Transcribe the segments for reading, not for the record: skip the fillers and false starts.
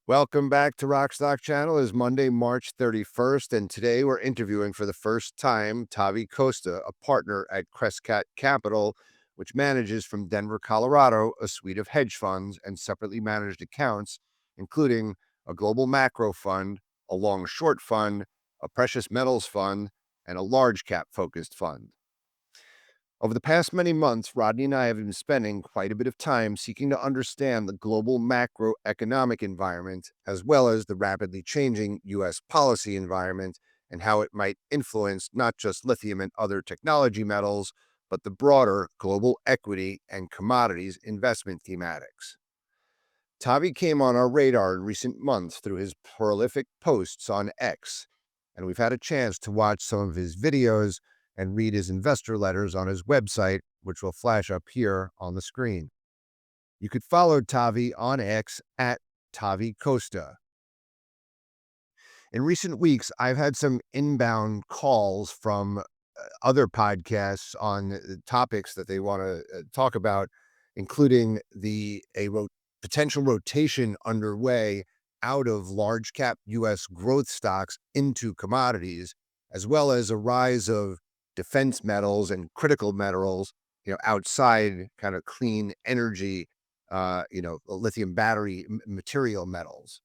Welcome back to Rock Stock Channel. It's Monday, March 31st, and today we're interviewing for the first time Tavi Costa, a partner at Crescat Capital, which manages from Denver, Colorado, a suite of hedge funds and separately managed accounts, including a global macro fund, a long short fund, a precious metals fund, and a large cap focused fund. Over the past many months, Rodney and I have been spending quite a bit of time seeking to understand the global macroeconomic environment, as well as the rapidly changing U.S. policy environment and how it might influence not just lithium and other technology metals, but the broader global equity and commodities investment thematics. Tavi came on our radar in recent months through his prolific posts on X, and we've had a chance to watch some of his videos and read his investor letters on his website, which will flash up here on the screen. You could follow Tavi on X at Tavi Costa. In recent weeks, I've had some inbound calls from other podcasts on topics that they want to talk about, including potential rotation underway out of large cap U.S. growth stocks into commodities, as well as a rise of defense metals and critical metals, outside kind of clean energy, lithium battery material metals.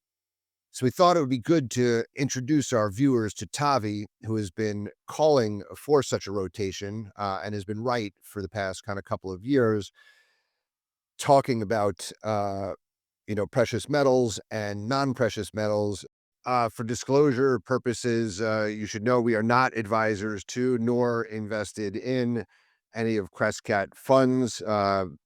So we thought it would be good to introduce our viewers to Tavi, who has been calling for such a rotation and has been right for the past kind of couple of years, talking about precious metals and non-precious metals. For disclosure purposes, you should know we are not advisors to nor invested in any of Crescat funds. And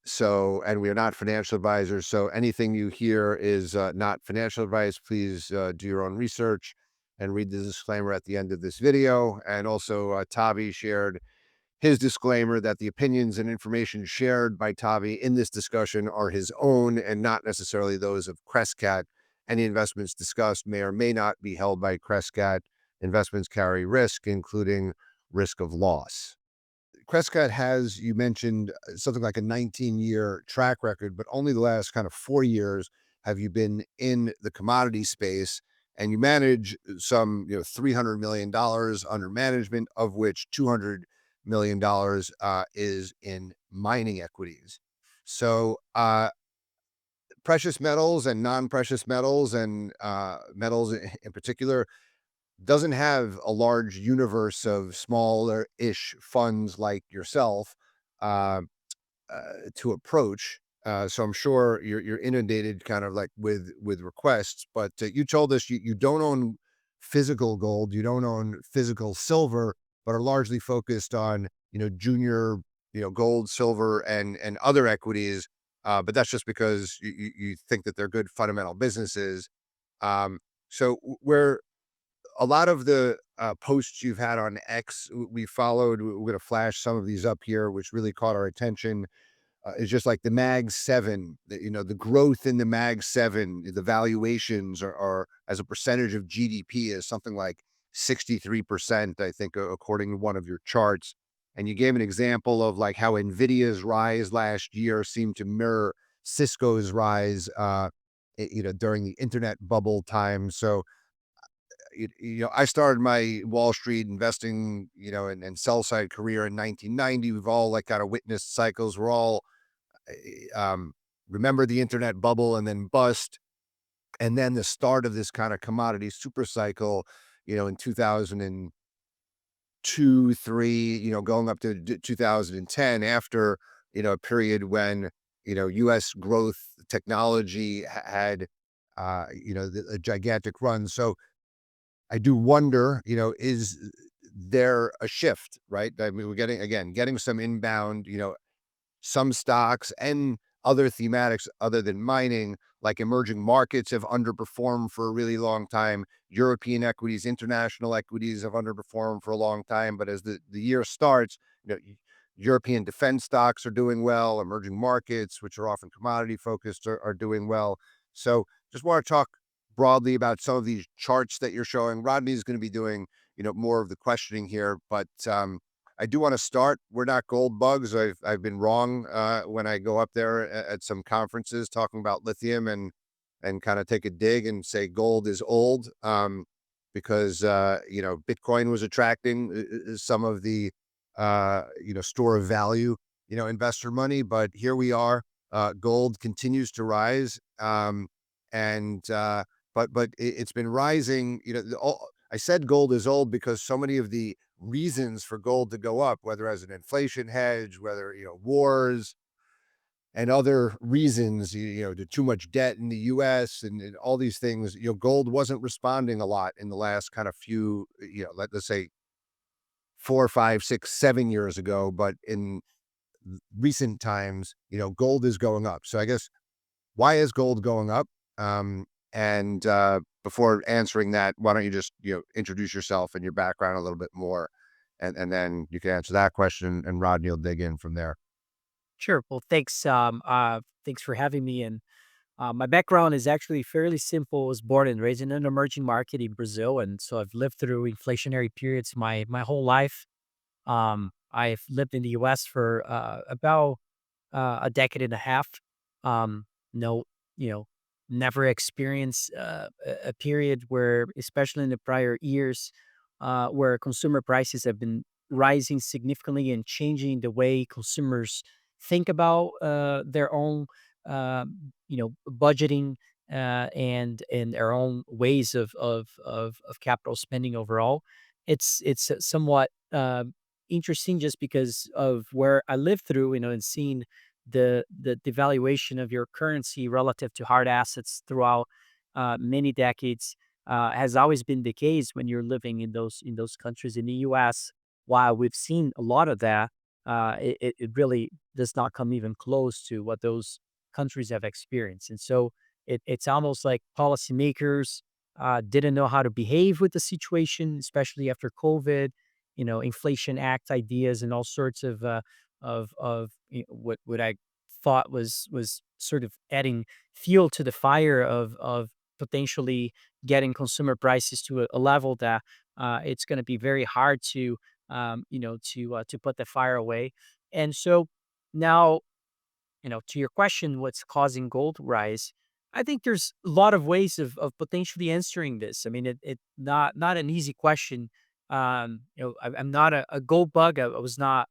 we are not financial advisors. So anything you hear is not financial advice. Please do your own research and read the disclaimer at the end of this video. And also, Tavi shared his disclaimer that the opinions and information shared by Tavi in this discussion are his own and not necessarily those of Crescat. Any investments discussed may or may not be held by Crescat. Investments carry risk, including risk of loss. Crescat has, you mentioned, something like a 19-year track record, but only the last kind of 4 years have you been in the commodity space, and you manage some, $300 million under management, of which $200 million is in mining equities. So precious metals and non-precious metals and metals in particular doesn't have a large universe of smaller-ish funds like yourself uh, to approach. So I'm sure you're inundated kind of like with requests. But you told us you don't own physical gold, you don't own physical silver, but are largely focused on junior gold, silver, and other equities. But that's just because you think that they're good fundamental businesses. Um, so where a lot of the posts you've had on X, we followed. We're going to flash some of these up here, which really caught our attention. Is just like the Mag 7, the growth in the Mag 7, the valuations are as a percentage of GDP is something like 63%, I think, according to one of your charts. And you gave an example of like how NVIDIA's rise last year seemed to mirror Cisco's rise, during the internet bubble time. So I started my Wall Street investing, and sell side career in 1990. We've all like kind of witnessed cycles. We're all um, remember the internet bubble and then bust, and then the start of this kind of commodity super cycle, in 2002, three, going up to 2010 after, a period when, U.S. growth technology had, a gigantic run. So I do wonder, is there a shift, right? I mean, we're getting some inbound, some stocks and other thematics other than mining, like emerging markets have underperformed for a really long time. European equities, international equities have underperformed for a long time. But as the year starts, European defense stocks are doing well. Emerging markets, which are often commodity focused, are doing well. So just want to talk broadly about some of these charts that you're showing. Rodney is going to be doing, more of the questioning here, but I do want to start. We're not gold bugs. I've been wrong when I go up there at some conferences talking about lithium, and and kind of take a dig and say gold is old, because Bitcoin was attracting some of the store of value, investor money. But here we are. Gold continues to rise, and it's been rising. I said gold is old because so many of the reasons for gold to go up, whether as an inflation hedge, whether wars and other reasons, the too much debt in the U.S. and all these things, gold wasn't responding a lot in the last kind of few, let's say 4, 5, 6, 7 years ago. But in recent times, gold is going up. So I guess, why is gold going up? And before answering that, why don't you just introduce yourself and your background a little bit more, and then you can answer that question, and Rodney will dig in from there. Sure. Well, thanks for having me. And my background is actually fairly simple. I was born and raised in an emerging market in Brazil, and so I've lived through inflationary periods my whole life. I've lived in the U.S. for about a decade and a half. No, you know, never experienced a period where, especially in the prior years, where consumer prices have been rising significantly and changing the way consumers think about their own, budgeting and their own ways of capital spending overall. It's somewhat interesting just because of where I lived through, and seeing the devaluation of your currency relative to hard assets throughout many decades has always been the case when you're living in those countries. In the U.S., while we've seen a lot of that, it really does not come even close to what those countries have experienced. And so it's almost like policymakers didn't know how to behave with the situation, especially after COVID. Inflation Act ideas and all sorts of what I thought was sort of adding fuel to the fire of potentially getting consumer prices to a level that it's going to be very hard to put the fire away. And so now, to your question, what's causing gold to rise? I think there's a lot of ways of potentially answering this. I mean, it not an easy question. I'm not a gold bug. I was not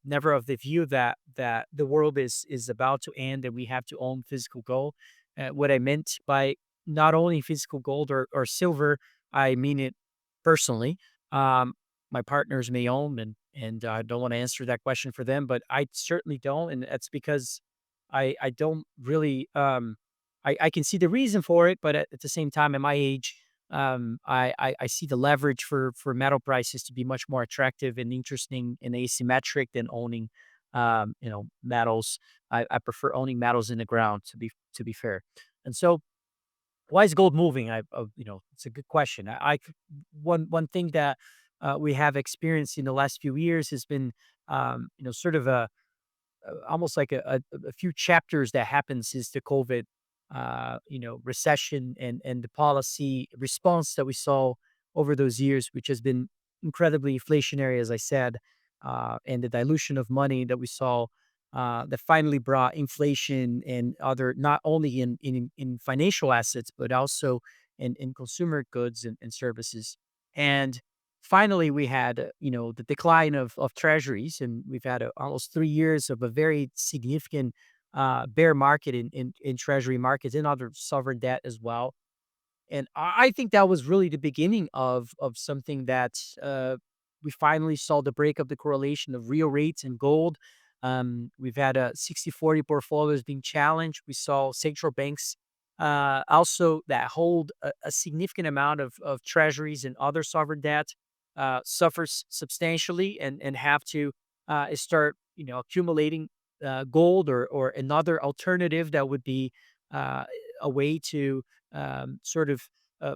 never of the view that the world is about to end and we have to own physical gold. What I meant by not only physical gold or silver, I mean it personally. Um, my partners may own, and I don't want to answer that question for them, but I certainly don't, and that's because I don't really I can see the reason for it, but at the same time, at my age, I see the leverage for metal prices to be much more attractive and interesting and asymmetric than owning metals. I prefer owning metals in the ground, to be fair. And so, why is gold moving? It's a good question. One thing that we have experienced in the last few years has been, sort of almost like a few chapters that happened since the COVID, recession and the policy response that we saw over those years, which has been incredibly inflationary, as I said, and the dilution of money that we saw that finally brought inflation and other, not only in financial assets but also in consumer goods and services. And finally, we had, the decline of treasuries, and we've had almost 3 years of a very significant bear market in treasury markets and other sovereign debt as well. And I think that was really the beginning of something that we finally saw the break of the correlation of real rates and gold. We've had a 60-40 portfolios being challenged. We saw central banks also that hold a significant amount of treasuries and other sovereign debt suffers substantially and have to start accumulating gold or another alternative that would be uh, a way to sort of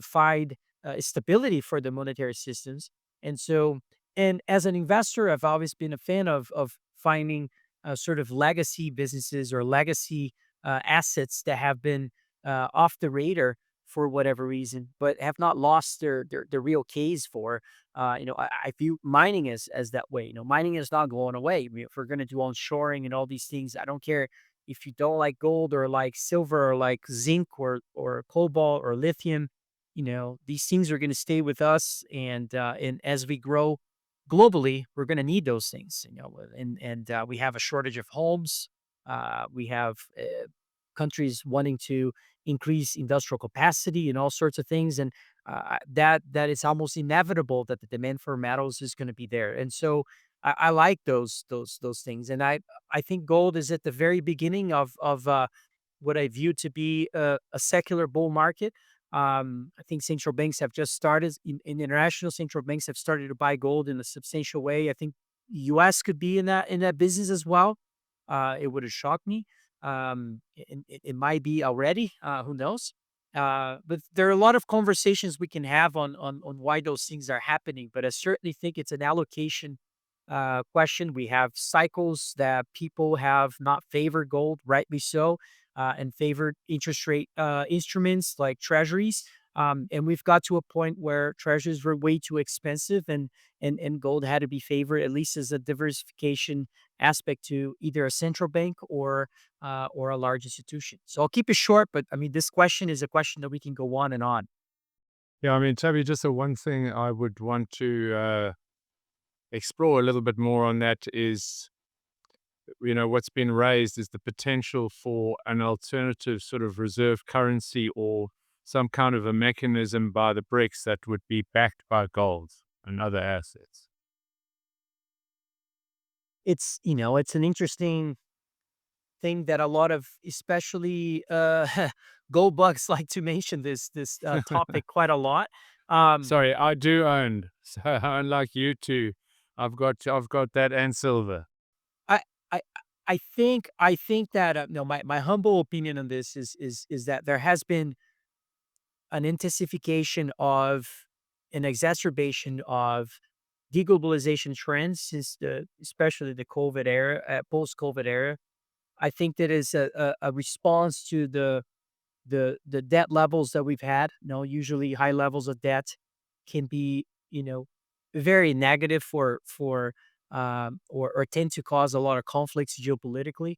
find stability for the monetary systems. And so, and as an investor, I've always been a fan of finding sort of legacy businesses or legacy assets that have been off the radar for whatever reason, but have not lost their real case for. I view mining as that way. Mining is not going away. I mean, if we're going to do onshoring and all these things, I don't care if you don't like gold or like silver or like zinc or cobalt or lithium, these things are going to stay with us, and as we grow globally, we're going to need those things. And we have a shortage of homes. We have countries wanting to increase industrial capacity and all sorts of things, and that it's almost inevitable that the demand for metals is going to be there. And so I like those things, and I think gold is at the very beginning of what I view to be a secular bull market. I think central banks have just started, in international central banks have started to buy gold in a substantial way. I think U.S. could be in that business as well. It would have shocked me. It might be already. Who knows? But there are a lot of conversations we can have on why those things are happening. But I certainly think it's an allocation question. We have cycles that people have not favored gold, rightly so, and favored interest rate instruments like treasuries. And we've got to a point where treasuries were way too expensive, and gold had to be favored, at least as a diversification aspect to either a central bank or a large institution. So I'll keep it short, but I mean, this question is a question that we can go on and on. Yeah, I mean, Tavi, just the one thing I would want to explore a little bit more on that is, what's been raised is the potential for an alternative sort of reserve currency or some kind of a mechanism by the BRICS that would be backed by gold and other assets. It's an interesting thing that a lot of, especially gold bugs, like to mention this topic quite a lot. Um, Sorry, I do own. So unlike you two, I've got that and silver. I I I think that no, my humble opinion on this is that there has been an intensification of an exacerbation of deglobalization trends since especially the COVID era, post-COVID era. I think that is a response to the debt levels that we've had. Usually high levels of debt can be, very negative or tend to cause a lot of conflicts geopolitically.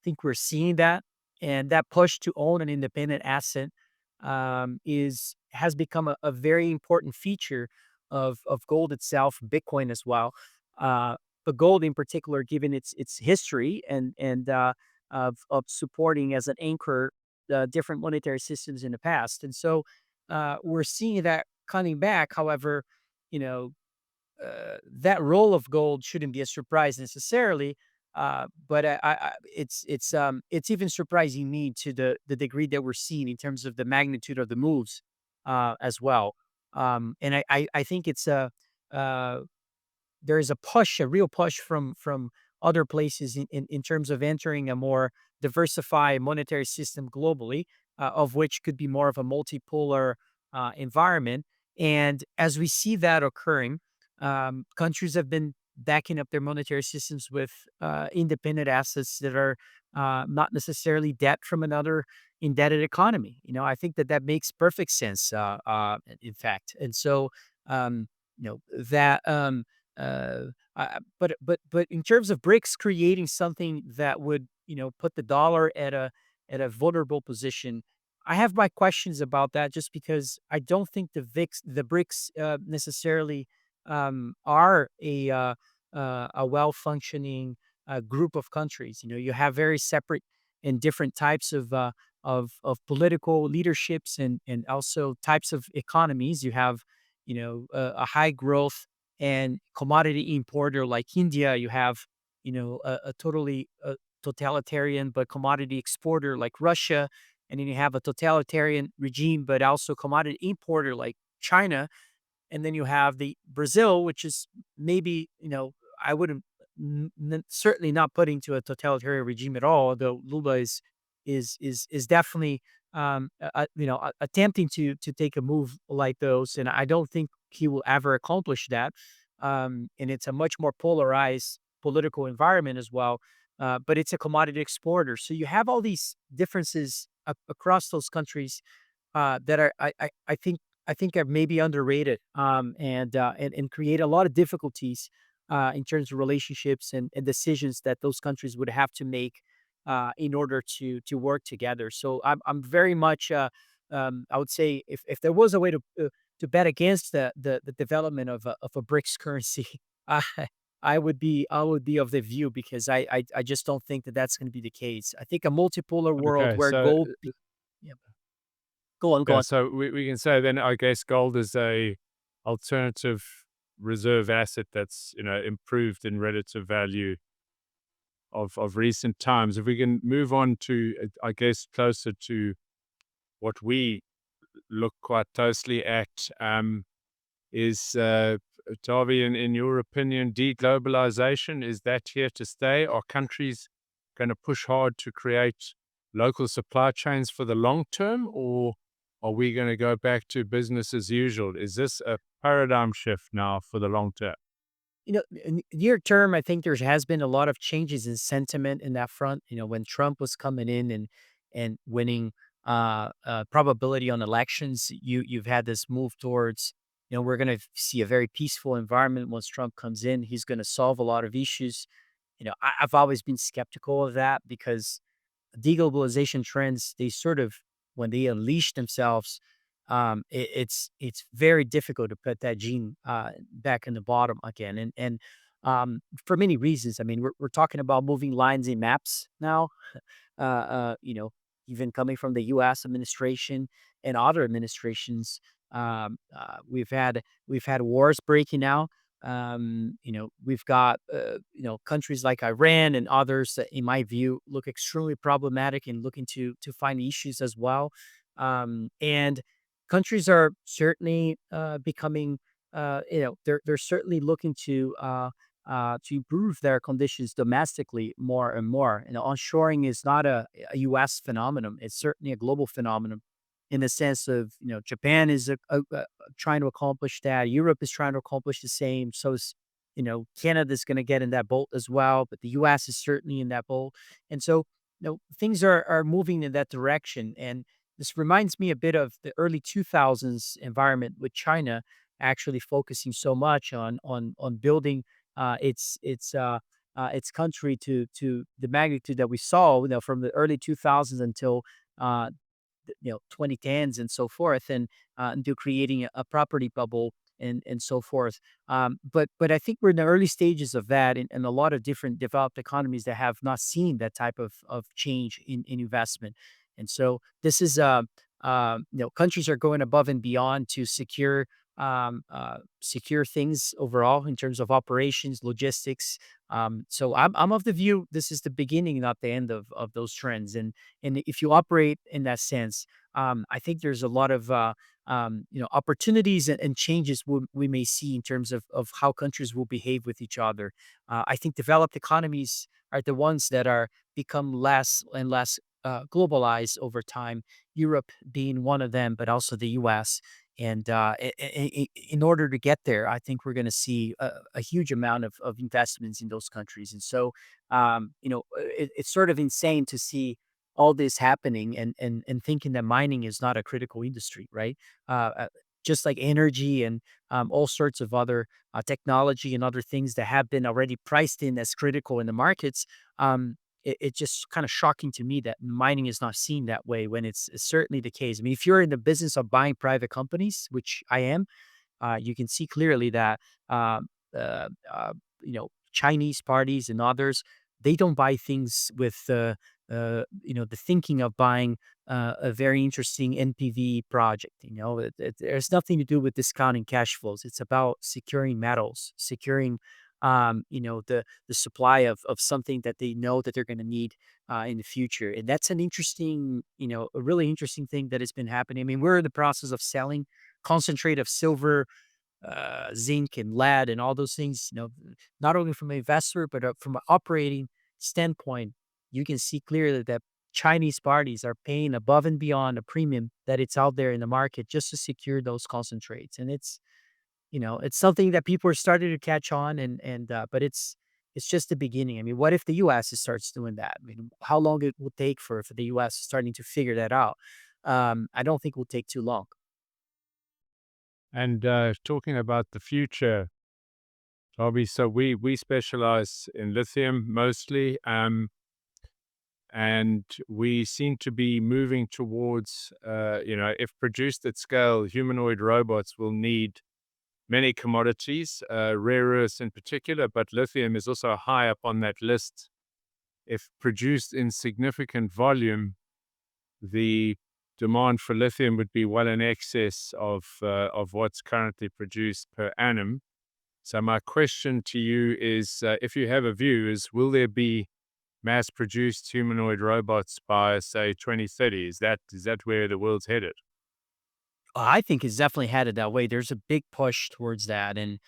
Think we're seeing that, and that push to own an independent asset is has become a very important feature of gold itself, Bitcoin as well. Uh, but gold in particular, given its history and of supporting as an anchor different monetary systems in the past, and so we're seeing that coming back. However, you know that role of gold shouldn't be a surprise necessarily. But it's even surprising me to the degree that we're seeing in terms of the magnitude of the moves as well. And I think uh, there is a push, a real push from other places in terms of entering a more diversified monetary system globally, of which could be more of a multipolar environment. And as we see that occurring, countries have been backing up their monetary systems with independent assets that are not necessarily debt from another indebted economy. I think that makes perfect sense, in fact. And so, that but in terms of BRICS creating something that would put the dollar at a vulnerable position, I have my questions about that, just because I don't think the BRICS necessarily are a well functioning group of countries. You have very separate and different types of political leaderships and also types of economies. You have a high growth and commodity importer like India. You have, a totally totalitarian but commodity exporter like Russia. And then you have a totalitarian regime but also commodity importer like China. And then you have the Brazil, which is maybe, I wouldn't certainly not put into a totalitarian regime at all, although Lula is definitely attempting to take a move like those, and I don't think he will ever accomplish that. And it's a much more polarized political environment as well. But it's a commodity exporter, so you have all these differences across those countries that are I think are maybe underrated, and create a lot of difficulties in terms of relationships and decisions that those countries would have to make in order to work together. So I'm very much I would say if there was a way to bet against the development of a BRICS currency, I I would be of the view because I just don't think that that's going to be the case. I think a multipolar world Okay, where so yeah, go on, go yeah, on. so we can say then I guess gold is a alternative reserve asset that's improved in relative value of recent times. If we can move on to I guess closer to what we look quite closely at, is Tavi, in your opinion, de-globalization, is that here to stay? Are countries going to push hard to create local supply chains for the long term, or are we going to go back to business as usual? Is this a paradigm shift now for the long term? Near term, I think there has been a lot of changes in sentiment in that front. When Trump was coming in and winning probability on elections, you've had this move towards, we're going to see a very peaceful environment once Trump comes in. He's going to solve a lot of issues. I've always been skeptical of that because de-globalization trends, they sort of, when they unleash themselves, it's very difficult to put that gene back in the bottom again, and for many reasons. I mean, we're talking about moving lines in maps now, uh, uh, you know, even coming from the U.S. administration and other administrations. We've had wars breaking out. We've got countries like Iran and others that, in my view, look extremely problematic and looking to find issues as well. And countries are certainly becoming, they're certainly looking to improve their conditions domestically more and more. Onshoring is not a U.S. phenomenon; it's certainly a global phenomenon. In the sense of, Japan is trying to accomplish that. Europe is trying to accomplish the same. So is, Canada's going to get in that boat as well. But the U.S. is certainly in that boat, and so things are moving in that direction. And this reminds me a bit of the early 2000s environment with China actually focusing so much on building its country to the magnitude that we saw, from the early 2000s until uh, 2010s and so forth, and into creating a property bubble and so forth. But I think we're in the early stages of that, and a lot of different developed economies that have not seen that type of change in investment. And so this is countries are going above and beyond to secure things overall in terms of operations, logistics. So I'm of the view this is the beginning, not the end of those trends. And if you operate in that sense, I think there's a lot of opportunities and changes we may see in terms of how countries will behave with each other. I think developed economies are the ones that are become less and less globalized over time. Europe being one of them, but also the U.S. And in order to get there, I think we're going to see a huge amount of investments in those countries. And so, it's sort of insane to see all this happening and thinking that mining is not a critical industry, right? Uh, uh, just like energy and all sorts of other technology and other things that have been already priced in as critical in the markets. It's just kind of shocking to me that mining is not seen that way when it's certainly the case. I mean, if you're in the business of buying private companies, which I am, you can see clearly that um, uh, uh, Chinese parties and others, they don't buy things with the thinking of buying a very interesting NPV project. There's nothing to do with discounting cash flows. It's about securing metals, securing the supply of something that they know that they're going to need in the future. And that's an interesting, a really interesting thing that has been happening. I mean, we're in the process of selling concentrate of silver, zinc and lead and all those things, not only from an investor, but from an operating standpoint. You can see clearly that Chinese parties are paying above and beyond a premium that it's out there in the market just to secure those concentrates. And it's something that people are starting to catch on, but it's just the beginning. I mean, what if the U.S. starts doing that? I mean, how long it will take for the U.S. starting to figure that out? I don't think it will take too long. And talking about the future, Robbie, so we specialize in lithium mostly. And we seem to be moving towards, if produced at scale, humanoid robots will need many commodities, rare earths in particular, but lithium is also high up on that list. If produced in significant volume, the demand for lithium would be well in excess of what's currently produced per annum. So my question to you is, if you have a view, is will there be mass-produced humanoid robots by, say, 2030? Is that where the world's headed? I think it's definitely headed that way. There's a big push towards that, and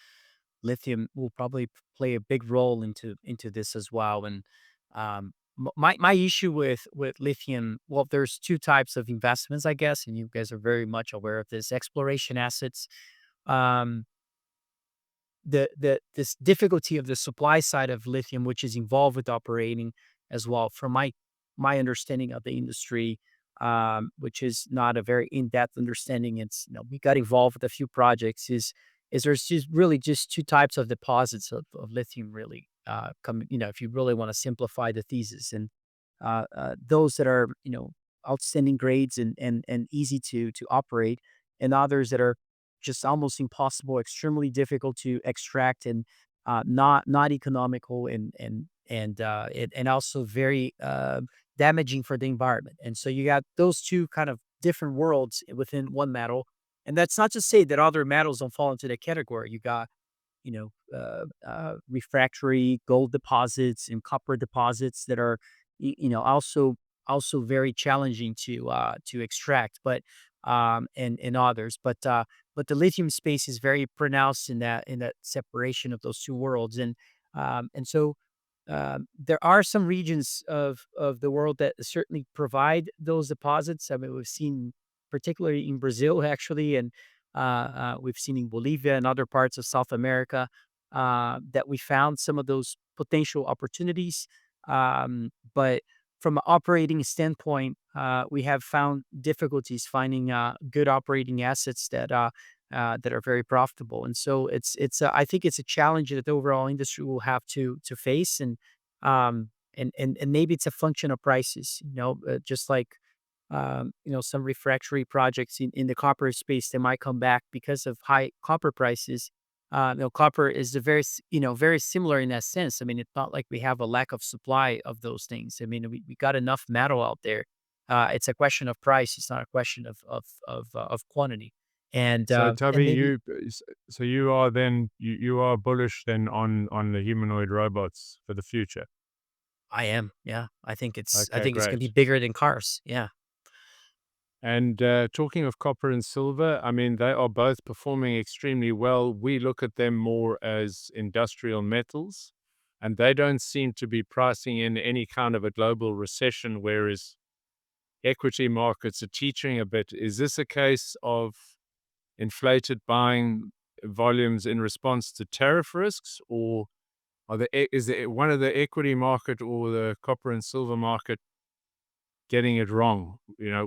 lithium will probably play a big role into this as well. And my issue with lithium, well, there's two types of investments, I guess, and you guys are very much aware of this: exploration assets. Um, the this difficulty of the supply side of lithium, which is involved with operating as well. From my understanding of the industry, which is not a very in-depth understanding, it's we got involved with a few projects. Is there's just really just two types of deposits of lithium, really. Come if you really want to simplify the thesis, and those that are outstanding grades and easy to operate, and others that are just almost impossible, extremely difficult to extract, and not economical, and also very damaging for the environment. And so you got those two kind of different worlds within one metal. And that's not to say that other metals don't fall into that category. You got refractory gold deposits and copper deposits that are, also very challenging to extract, but and others. But the lithium space is very pronounced in that separation of those two worlds, and so there are some regions of the world that certainly provide those deposits. I mean, we've seen particularly in Brazil, actually, and we've seen in Bolivia and other parts of South America that we found some of those potential opportunities. But from an operating standpoint, we have found difficulties finding good operating assets that are very profitable. And so I think it's a challenge that the overall industry will have to face, and maybe it's a function of prices. Just like some refractory projects in the copper space, they might come back because of high copper prices. Copper is very similar in that sense. I mean, it's not like we have a lack of supply of those things. I mean, we got enough metal out there. It's a question of price. It's not a question of quantity. And So, and Tavi, maybe so you are then you are bullish then on the humanoid robots for the future. I am. Yeah, I Okay, think it's gonna be great. bigger than cars. Yeah. And talking of copper and silver, I mean, they are both performing extremely well. We look at them more as industrial metals, and they don't seem to be pricing in any kind of a global recession, whereas equity markets are teaching a bit. Is this a case of inflated buying volumes in response to tariff risks, or is it one of the equity market or the copper and silver market getting it wrong?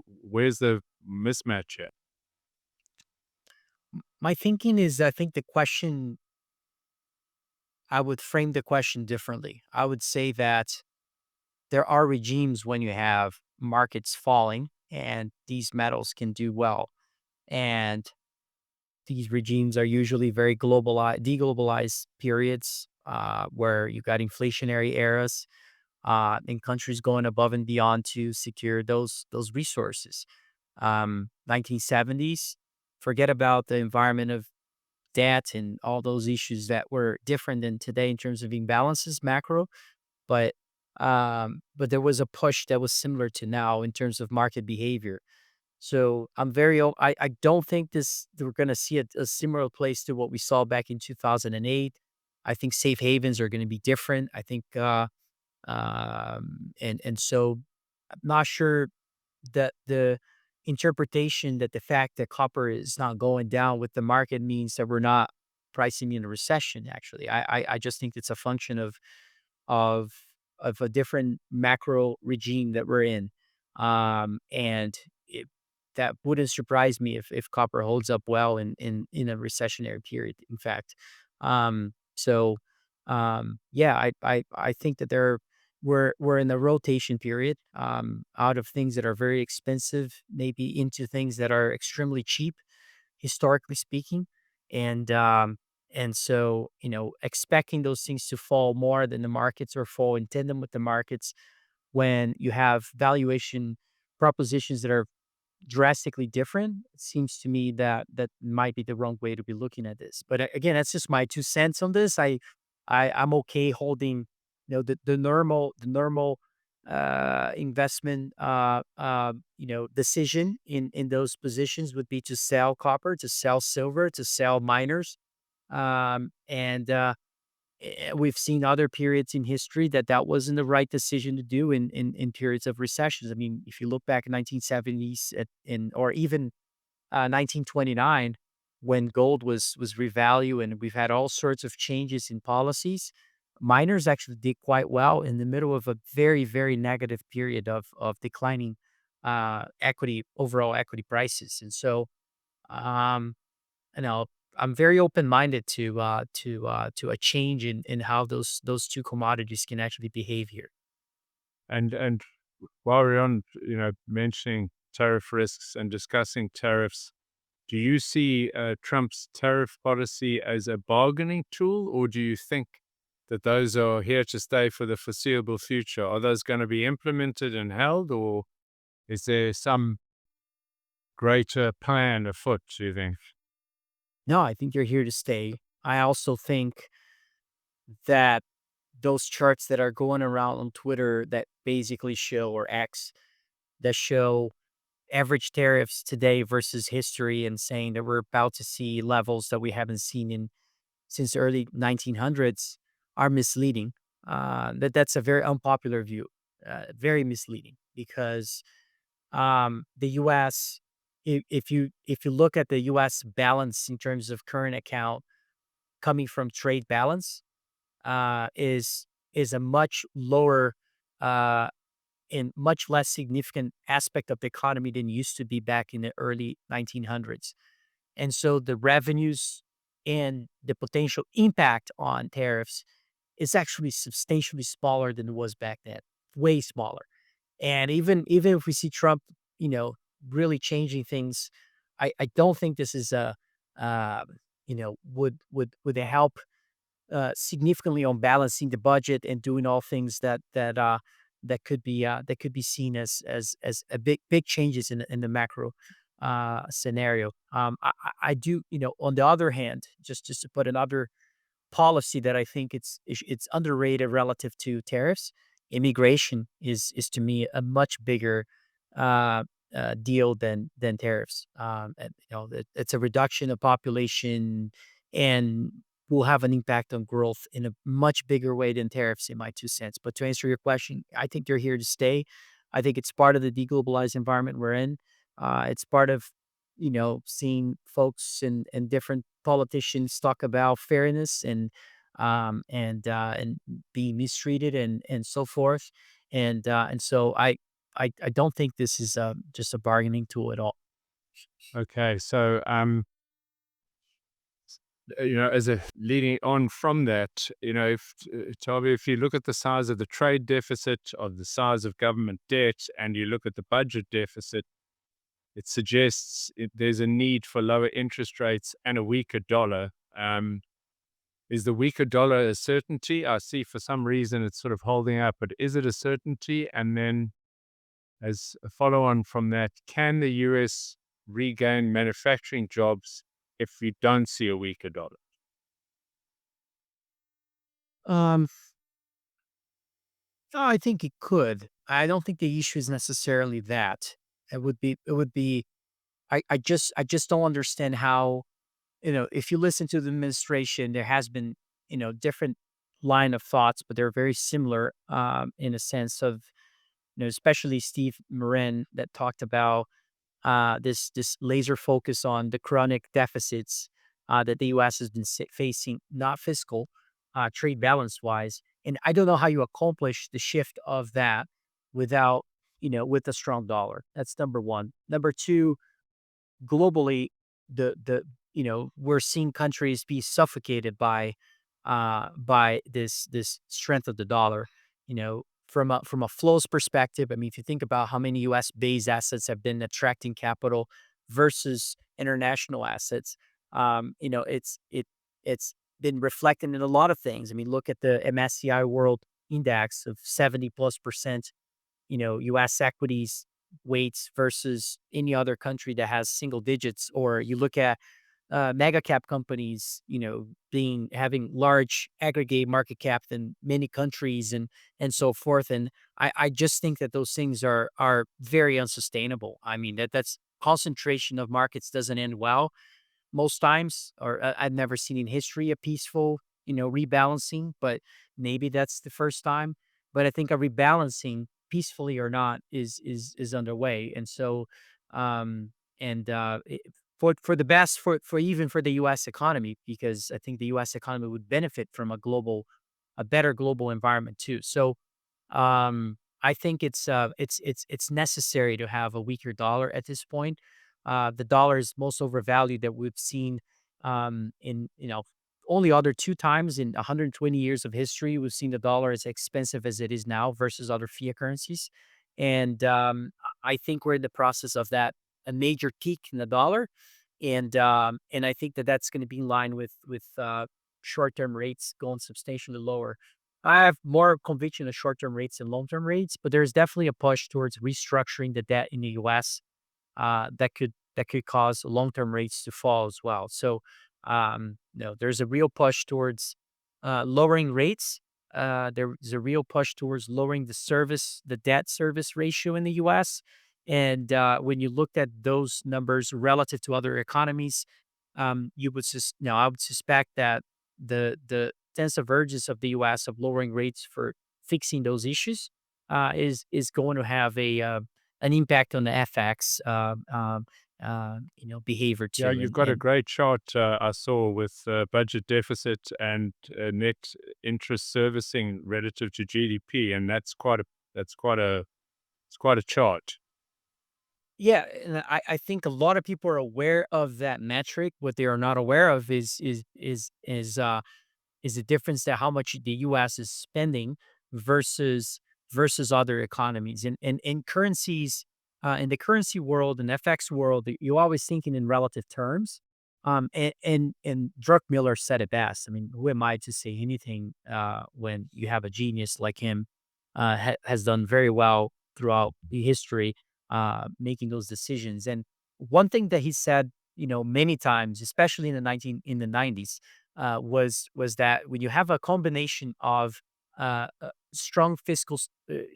Where's the mismatch here? My thinking is, I think the question I would frame the question differently. I would say that there are regimes when you have markets falling and these metals can do well. And these regimes are usually very deglobalized periods where you got inflationary eras and countries going above and beyond to secure those resources. 1970s, forget about the environment of debt and all those issues that were different than today in terms of imbalances macro, but but there was a push that was similar to now in terms of market behavior. So I don't think this we're going to see a similar place to what we saw back in 2008. I think safe havens are going to be different. I think and so I'm not sure that the interpretation that the fact that copper is not going down with the market means that we're not pricing in a recession. Actually, I just think it's a function of of a different macro regime that we're in, and that wouldn't surprise me if copper holds up well in a recessionary period. In fact, so yeah, I think that there we're in a rotation period, out of things that are very expensive, maybe into things that are extremely cheap, historically speaking, and so expecting those things to fall more than the markets or fall in tandem with the markets when you have valuation propositions that are drastically different, it seems to me that that might be the wrong way to be looking at this. But again, that's just my 2 cents on this. I'm okay holding, the normal investment decision in those positions would be to sell copper, to sell silver, to sell miners, and we've seen other periods in history that that wasn't the right decision to do in periods of recessions. I mean, if you look back in 1970s or even 1929, when gold was revalued and we've had all sorts of changes in policies, miners actually did quite well in the middle of a very, very negative period of declining overall equity prices. And so, um, you know, I'm very open-minded to a change in how those two commodities can actually behave here. And while we're on, mentioning tariff risks and discussing tariffs, do you see Trump's tariff policy as a bargaining tool, or do you think that those are here to stay for the foreseeable future? Are those going to be implemented and held, or is there some greater plan afoot, do you think? No, I think you're here to stay. I also think that those charts that are going around on Twitter that basically show, or X, that show average tariffs today versus history and saying that we're about to see levels that we haven't seen in since the early 1900s are misleading. That's a very unpopular view, very misleading because the U.S. If you look at the U.S. balance in terms of current account coming from trade balance, is a much lower uh, and much less significant aspect of the economy than used to be back in the early 1900s. And so the revenues and the potential impact on tariffs is actually substantially smaller than it was back then, way smaller. And even if we see Trump, you know, really changing things, I don't think this is a would help significantly on balancing the budget and doing all things that could be seen as a big changes in the macro scenario. I do, on the other hand, just to put another policy that I think it's underrated relative to tariffs. Immigration is to me a much bigger uh, deal than tariffs. It's a reduction of population and will have an impact on growth in a much bigger way than tariffs, in my 2 cents. But to answer your question, I think they're here to stay. I think it's part of the deglobalized environment we're in. It's part of seeing folks and different politicians talk about fairness and being mistreated and so forth. And so I don't think this is just a bargaining tool at all. Okay, so as a leading on from that, if Tavi, if you look at the size of the trade deficit, of the size of government debt, and you look at the budget deficit, it suggests there's a need for lower interest rates and a weaker dollar. Is the weaker dollar a certainty? I see for some reason it's sort of holding up, but is it a certainty? And then, as a follow on from that, can the US regain manufacturing jobs if we don't see a weaker dollar? Um, I think it could. I don't think the issue is necessarily that. It would be. I just don't understand how, if you listen to the administration, there has been, different line of thoughts, but they're very similar in a sense of, especially Steve Marin that talked about this laser focus on the chronic deficits that the U.S. has been facing, not fiscal, trade balance wise. And I don't know how you accomplish the shift of that without, with a strong dollar. That's number one. Number two, globally, we're seeing countries be suffocated by this strength of the dollar. You know, from a flows perspective, I mean, if you think about how many U.S. based assets have been attracting capital versus international assets, it's been reflected in a lot of things. I mean, look at the MSCI World Index of 70+%, U.S. equities weights versus any other country that has single digits. Or you look at mega cap companies, being having large aggregate market cap in many countries and so forth. And I just think that those things are very unsustainable. I mean, that's concentration of markets doesn't end well most times, or I've never seen in history a peaceful, rebalancing, but maybe that's the first time. But I think a rebalancing, peacefully or not, is underway. And so, um, and for the best for even for the U.S. economy, because I think the U.S. economy would benefit from a better global environment too. So I think it's necessary to have a weaker dollar at this point. The dollar is most overvalued that we've seen in only other two times in 120 years of history we've seen the dollar as expensive as it is now versus other fiat currencies, and I think we're in the process of that a major peak in the dollar, and I think that that's going to be in line with short term rates going substantially lower. I have more conviction of short-term rates and long-term rates, but there's definitely a push towards restructuring the debt in the U.S. That could cause long-term rates to fall as well. So, there's a real push towards lowering rates. There's a real push towards lowering the debt service ratio in the U.S. And when you looked at those numbers relative to other economies, I would suspect that the sense of urgency of the U.S. of lowering rates for fixing those issues is going to have an impact on the FX behavior Yeah, too. you've And got a and great chart I saw with budget deficit and net interest servicing relative to GDP, and that's quite a it's quite a chart. yeah, and I think a lot of people are aware of that metric. What they are not aware of is the difference that how much the U.S. is spending versus other economies and currencies in the currency world and FX world. You're always thinking in relative terms. And Druckmiller said it best. I mean, who am I to say anything when you have a genius like him has done very well throughout the history making those decisions. And one thing that he said, many times, especially in the 90s, was that when you have a combination of strong fiscal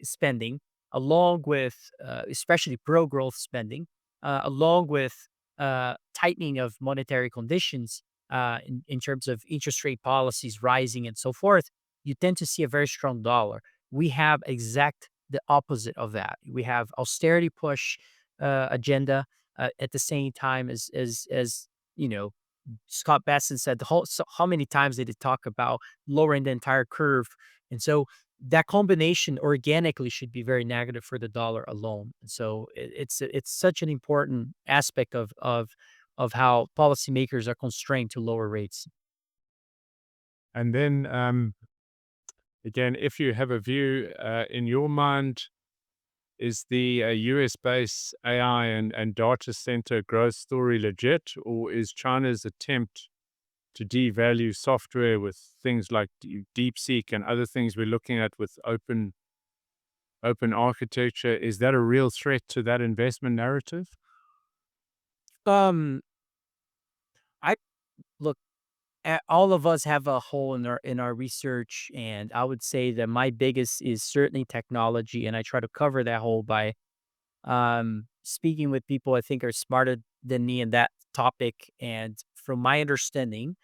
spending, along with especially pro growth spending, along with tightening of monetary conditions in terms of interest rate policies rising and so forth, you tend to see a very strong dollar. We have exact the opposite of that. We have austerity push agenda at the same time as you know Scott Besson said how many times did he talk about lowering the entire curve? And so that combination organically should be very negative for the dollar alone. And so it's such an important aspect of how policymakers are constrained to lower rates. And then again, if you have a view in your mind, is the US-based AI and data center growth story legit, or is China's attempt to devalue software with things like DeepSeek and other things we're looking at with open architecture, is that a real threat to that investment narrative? Um, I look. All of us have a hole in our research, and I would say that my biggest is certainly technology, and I try to cover that hole by speaking with people I think are smarter than me in that topic. And from my understanding,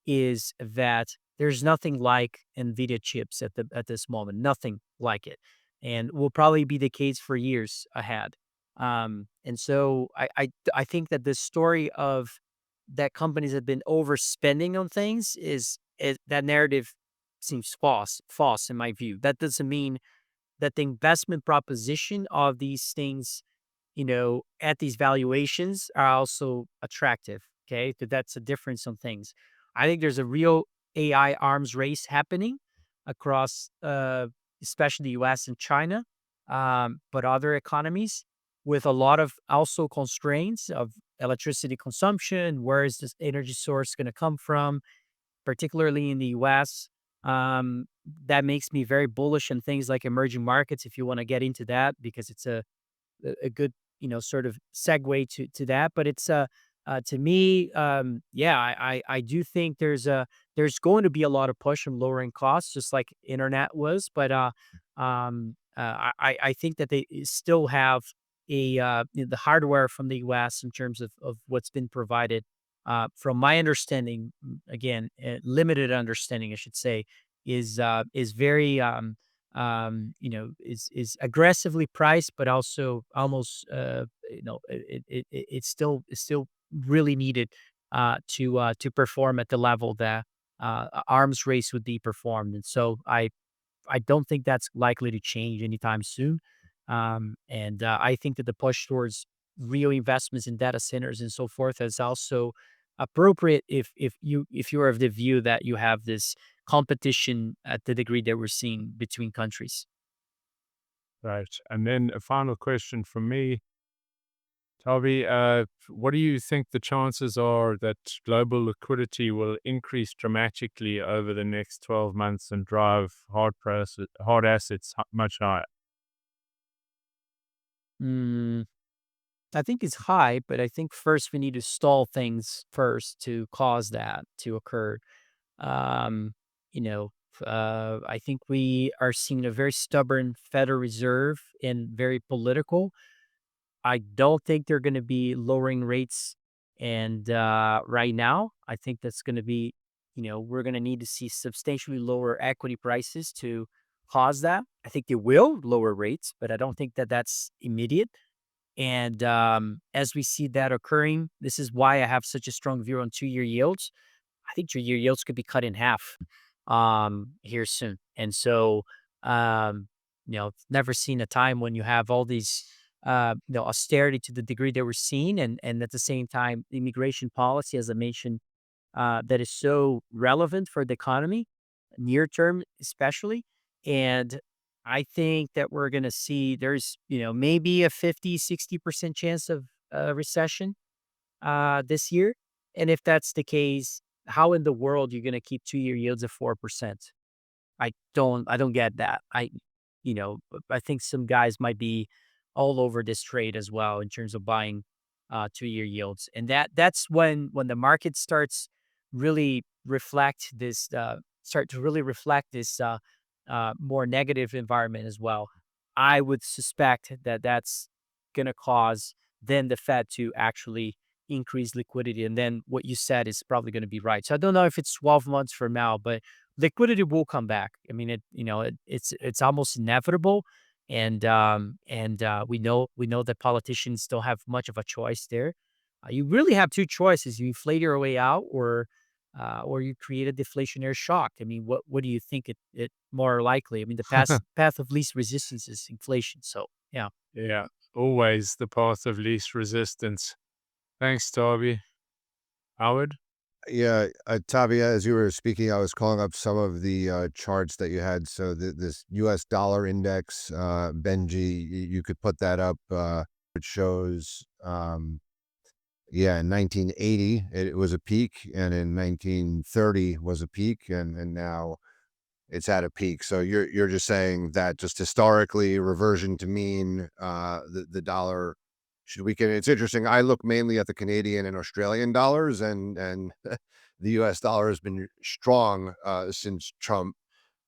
is that there's nothing like NVIDIA chips at this moment, nothing like it, and will probably be the case for years ahead. And so I think that the story of that companies have been overspending on things is that narrative seems false in my view. That doesn't mean that the investment proposition of these things, at these valuations are also attractive. Okay. That's a difference on things. I think there's a real AI arms race happening across especially the US and China, but other economies with a lot of also constraints of electricity consumption. Where is this energy source going to come from, particularly in the US? That makes me very bullish on things like emerging markets, if you want to get into that, because it's a good, sort of segue to that. But it's to me, yeah, I do think there's going to be a lot of push on lowering costs, just like internet was. But I think that they still have the hardware from the U.S. in terms of what's been provided. From my understanding, again, limited understanding, I should say, is very is aggressively priced, but also almost, it's still really needed to perform at the level that arms race would be performed. And so I don't think that's likely to change anytime soon. And I think that the push towards real investments in data centers and so forth is also appropriate if you're of the view that you have this competition at the degree that we're seeing between countries. Right. And then a final question from me, Tavi. What do you think the chances are that global liquidity will increase dramatically over the next 12 months and drive hard assets much higher? Mm, I think it's high, but I think first we need to stall things first to cause that to occur. Um, I think we are seeing a very stubborn Federal Reserve and very political. I don't think they're going to be lowering rates. And right now, I think that's going to be, we're going to need to see substantially lower equity prices to cause that. I think they will lower rates, but I don't think that that's immediate. And as we see that occurring, this is why I have such a strong view on 2-year yields. I think 2-year yields could be cut in half here soon. And so, never seen a time when you have all these, austerity to the degree that we're seeing, and at the same time, immigration policy, as I mentioned, that is so relevant for the economy, near term especially. And I think that we're going to see there's, maybe a 50-60% chance of recession this year. And if that's the case, how in the world you're going to keep 2-year yields at 4%? I don't get that. I think some guys might be all over this trade as well in terms of buying 2-year yields. And that's when the market start to really reflect this more negative environment as well. I would suspect that that's going to cause then the Fed to actually increase liquidity. And then what you said is probably going to be right. So I don't know if it's 12 months from now, but liquidity will come back. I mean, it's almost inevitable. And we know that politicians don't have much of a choice there. You really have two choices: you inflate your way out, or you create a deflationary shock. I mean, what do you think it more likely? I mean, the path of least resistance is inflation. So yeah. Yeah, always the path of least resistance. Thanks, Tavi. Howard? Yeah, Tavia, as you were speaking, I was calling up some of the charts that you had. So this U.S. dollar index, Benji, you could put that up. It shows, yeah, in 1980 it was a peak, and in 1930 was a peak, and now it's at a peak. So you're just saying that just historically reversion to mean, the dollar should weaken. It's interesting. I look mainly at the Canadian and Australian dollars, and the U.S. dollar has been strong since Trump.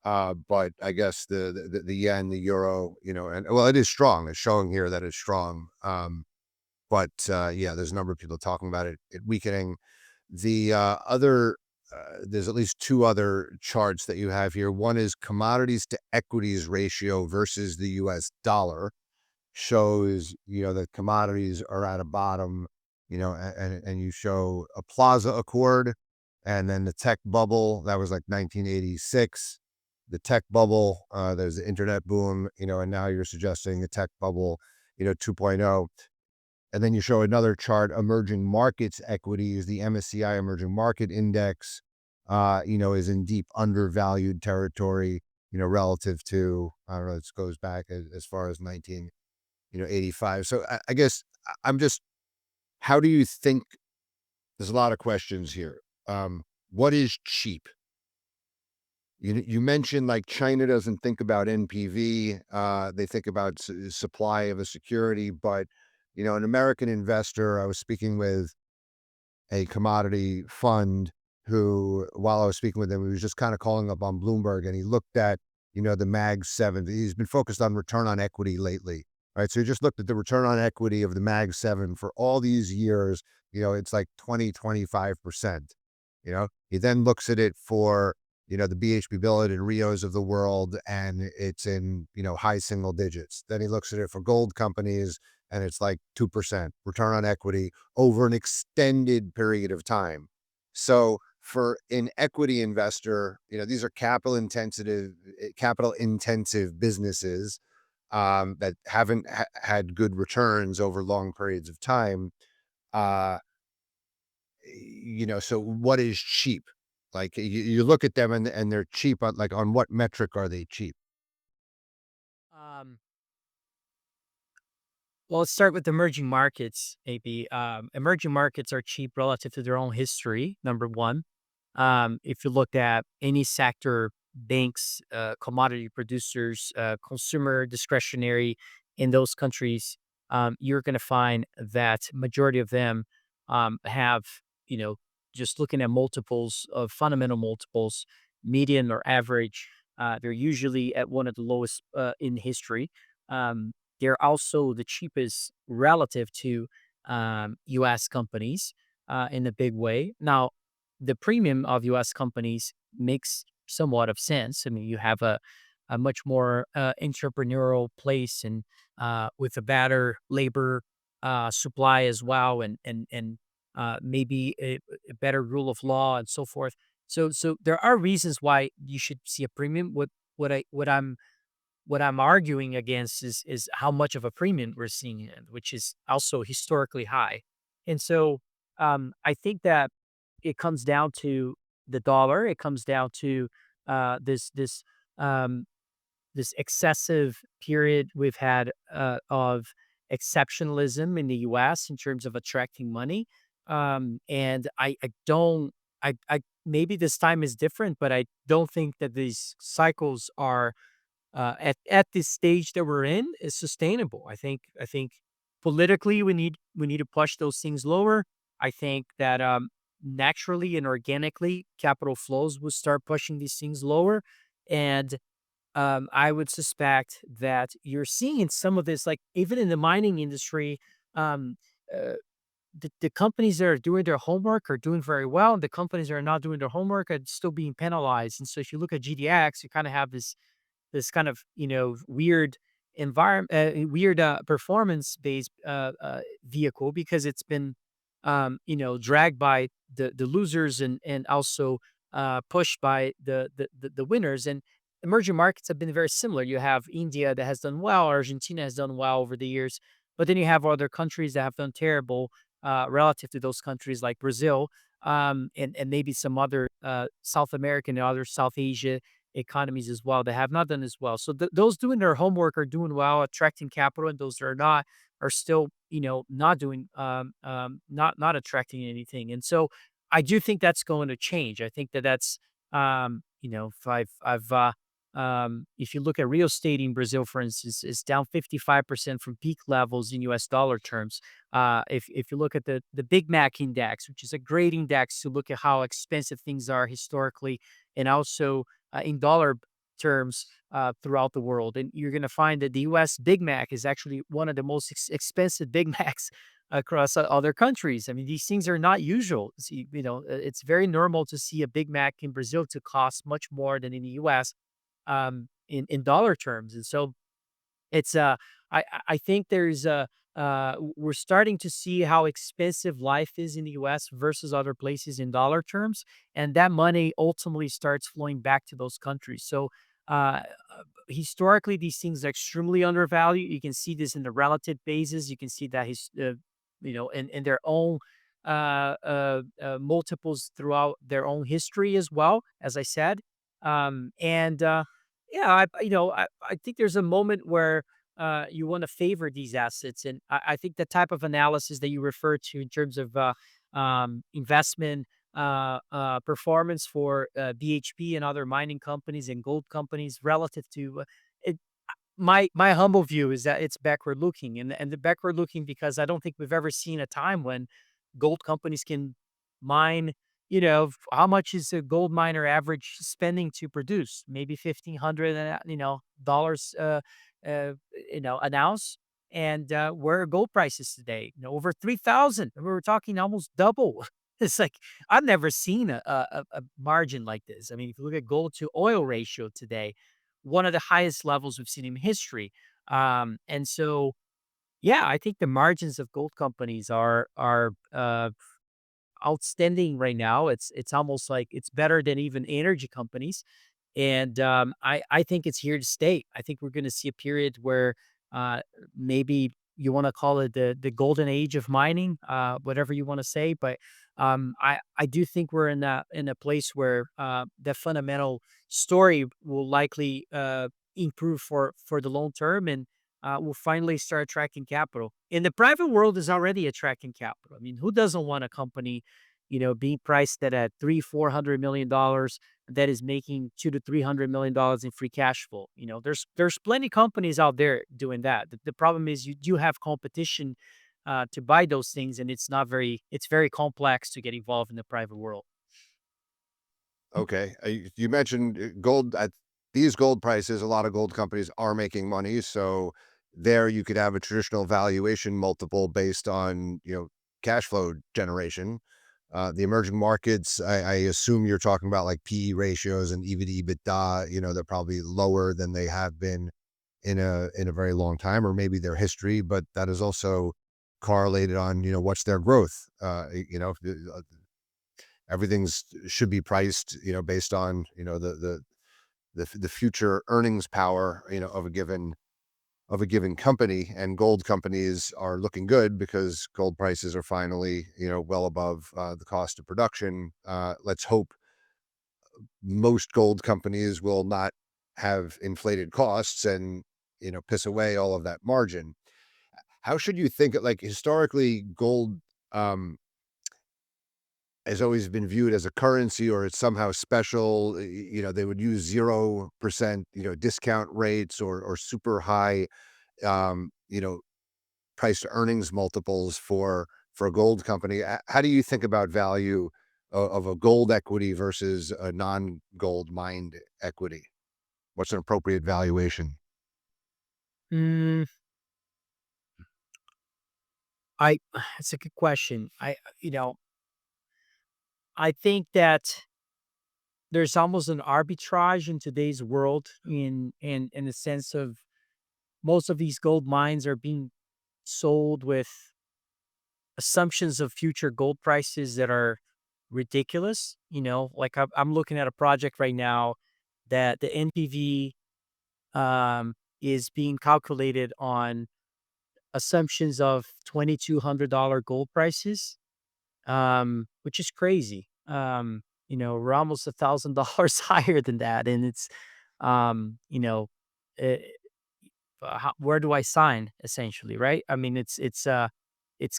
But I guess the yen, the euro, and well, it is strong. It's showing here that it's strong. But yeah, there's a number of people talking about it weakening. The there's at least two other charts that you have here. One is commodities to equities ratio versus the US dollar. Shows, that commodities are at a bottom, and you show a Plaza Accord, and then the tech bubble, that was like 1986. The tech bubble, there's the internet boom, and now you're suggesting the tech bubble, 2.0. And then you show another chart, emerging markets equities, the MSCI Emerging Market Index, is in deep undervalued territory. relative to, I don't know, this goes back as far as 1985. So I guess I'm just, how do you think, there's a lot of questions here. What is cheap? You mentioned like China doesn't think about NPV. They think about supply of a security, but an American investor I was speaking with, a commodity fund, who, while I was speaking with him, he was just kind of calling up on Bloomberg, and he looked at, the Mag 7. He's been focused on return on equity lately. Right. So he just looked at the return on equity of the Mag 7 for all these years. It's like 20, 25%. He then looks at it for, the BHP Billet and Rios of the world, and it's in, high single digits. Then he looks at it for gold companies, and it's like 2% return on equity over an extended period of time. So for an equity investor, these are capital intensive businesses, that haven't had good returns over long periods of time. Uh, so what is cheap? Like you look at them, and they're cheap on, like, on what metric are they cheap? Um, well, let's start with emerging markets. Maybe emerging markets are cheap relative to their own history. Number one, if you look at any sector, banks, commodity producers, consumer discretionary in those countries, you're going to find that majority of them have, you know, just looking at multiples of fundamental multiples, median or average, they're usually at one of the lowest in history. They're also the cheapest relative to U.S. companies in a big way. Now, the premium of U.S. companies makes somewhat of sense. I mean, you have a much more entrepreneurial place, and with a better labor supply as well, and maybe a better rule of law and so forth. So there are reasons why you should see a premium. What I'm arguing against is how much of a premium we're seeing in, which is also historically high. And so I think that it comes down to the dollar. It comes down to um, this excessive period we've had of exceptionalism in the U.S. in terms of attracting money. And I don't. I maybe this time is different, but I don't think that these cycles are at this stage that we're in is sustainable. I think politically we need to push those things lower. I think that naturally and organically capital flows will start pushing these things lower, and I would suspect that you're seeing some of this, like even in the mining industry. Um, uh, the companies that are doing their homework are doing very well, and the companies that are not doing their homework are still being penalized. And so, if you look at GDX, you kind of have this kind of weird environment, weird performance based vehicle, because it's been dragged by the losers, and also pushed by the winners. And emerging markets have been very similar. You have India that has done well, Argentina has done well over the years, but then you have other countries that have done terrible relative to those countries, like Brazil, and maybe some other South American and other South Asia economies as well that have not done as well. So those doing their homework are doing well, attracting capital, and those that are not are still, not doing, not attracting anything. And so I do think that's going to change. I think that that's, if you look at real estate in Brazil, for instance, it's down 55% from peak levels in U.S. dollar terms. If you look at the Big Mac index, which is a great index to look at how expensive things are historically, and also in dollar terms throughout the world. And you're going to find that the US Big Mac is actually one of the most expensive Big Macs across other countries. I mean, these things are not usual. It's very normal to see a Big Mac in Brazil to cost much more than in the US in dollar terms. And so it's I think there's we're starting to see how expensive life is in the US versus other places in dollar terms, and that money ultimately starts flowing back to those countries. So uh, historically, these things are extremely undervalued. You can see this in the relative basis. You can see that in their own multiples throughout their own history as well. As I said, and Yeah, I think there's a moment where you want to favor these assets, and I think the type of analysis that you refer to in terms of investment performance for BHP and other mining companies and gold companies relative to it. My humble view is that it's backward looking, and the backward looking because I don't think we've ever seen a time when gold companies can mine. How much is a gold miner average spending to produce? Maybe 1,500, dollars, uh, an ounce. And where are gold prices today? Over 3,000. We were talking almost double. It's like I've never seen a margin like this. I mean, if you look at gold to oil ratio today, one of the highest levels we've seen in history. And so, yeah, I think the margins of gold companies are outstanding right now. It's almost like it's better than even energy companies, and I think it's here to stay. I think we're going to see a period where uh, maybe you want to call it the golden age of mining, whatever you want to say. But I do think we're in a place where the fundamental story will likely improve for the long term, and will finally start attracting capital. And the private world is already attracting capital. I mean, who doesn't want a company, being priced at $300-400 million that is making $200 to $300 million in free cash flow? There's plenty companies out there doing that. The problem is you do have competition to buy those things, and it's very complex to get involved in the private world. Okay. You mentioned gold at these gold prices, a lot of gold companies are making money. So there you could have a traditional valuation multiple based on, cash flow generation. The emerging markets, I assume you're talking about like PE ratios and EV to EBITDA, they're probably lower than they have been in a very long time, or maybe their history, but that is also correlated on, what's their growth. Everything's should be priced, based on, the future earnings power, of a given company, and gold companies are looking good because gold prices are finally, well above the cost of production. Let's hope most gold companies will not have inflated costs and, piss away all of that margin. How should you think, like, historically, gold has always been viewed as a currency, or it's somehow special. They would use 0%, discount rates, or super high, um, you know, price to earnings multiples for a gold company. How do you think about value of a gold equity versus a non-gold mined equity? What's an appropriate valuation? Mm, I It's a good question. I think that there's almost an arbitrage in today's world in the sense of most of these gold mines are being sold with assumptions of future gold prices that are ridiculous. Like I'm looking at a project right now that the NPV is being calculated on assumptions of $2,200 gold prices, which is crazy. We're almost $1,000 higher than that, and it's, um, you know, eh, where do I sign? Essentially, right? I mean, it's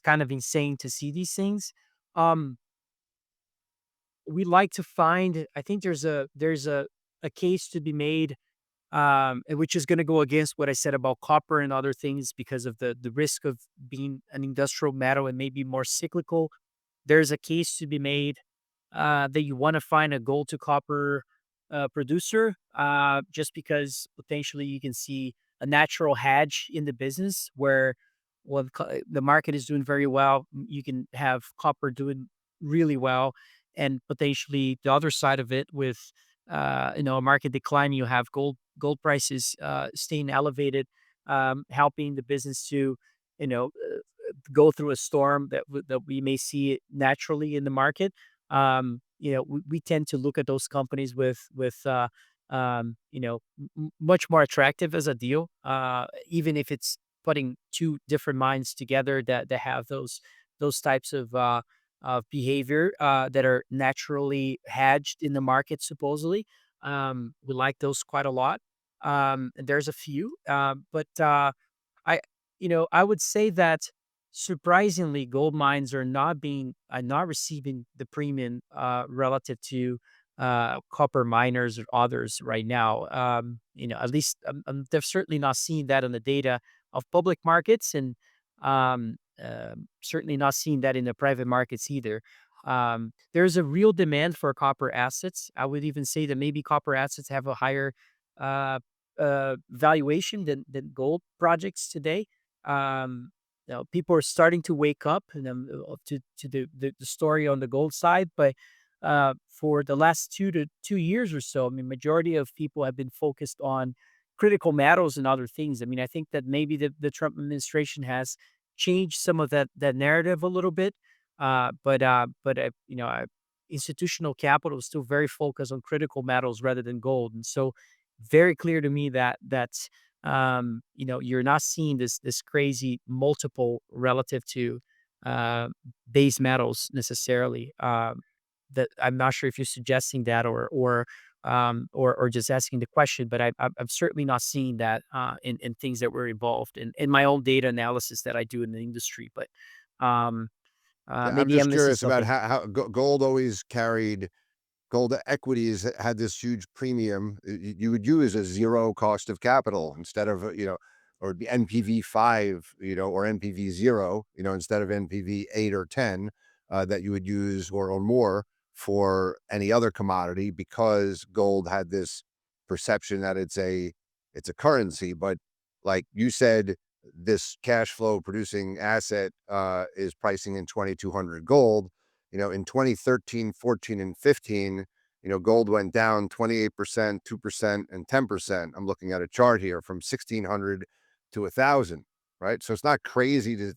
kind of insane to see these things. Um, we like to find. I think there's a case to be made, which is going to go against what I said about copper and other things because of the risk of being an industrial metal and maybe more cyclical. There's a case to be made that you want to find a gold to copper producer, just because potentially you can see a natural hedge in the business where when the market is doing very well, you can have copper doing really well, and potentially the other side of it with a market decline, you have gold prices staying elevated, helping the business to you know uh, go through a storm that we may see naturally in the market. We tend to look at those companies much more attractive as a deal, even if it's putting two different mines together that have those types of behavior that are naturally hedged in the market. Supposedly, we like those quite a lot. There's a few, I I would say that surprisingly, gold mines are not receiving the premium relative to copper miners or others right now. At least they're certainly not seeing that in the data of public markets, and certainly not seeing that in the private markets either. There's a real demand for copper assets. I would even say that maybe copper assets have a higher uh, valuation than gold projects today. People are starting to wake up and to the story on the gold side, but for the last 2 years or so, I mean, majority of people have been focused on critical metals and other things. I mean, I think that maybe the Trump administration has changed some of that narrative a little bit, institutional capital is still very focused on critical metals rather than gold, and so very clear to me that you're not seeing this crazy multiple relative to uh, base metals necessarily. That I'm not sure if you're suggesting that or just asking the question, but I'm certainly not seeing that in things that we're involved in my own data analysis that I do in the industry. But um, Yeah, I'm maybe just I'm missing curious about something. how gold always carried gold equities had this huge premium. You would use a zero cost of capital instead of, or it'd be NPV 5, or NPV 0, instead of NPV 8 or 10, that you would use or more for any other commodity because gold had this perception that it's a currency. But like you said, this cash flow producing asset is pricing in 2200 gold. In 2013, 14, and 15, gold went down 28%, 2%, and 10%. I'm looking at a chart here from 1600 to 1000, right? So it's not crazy to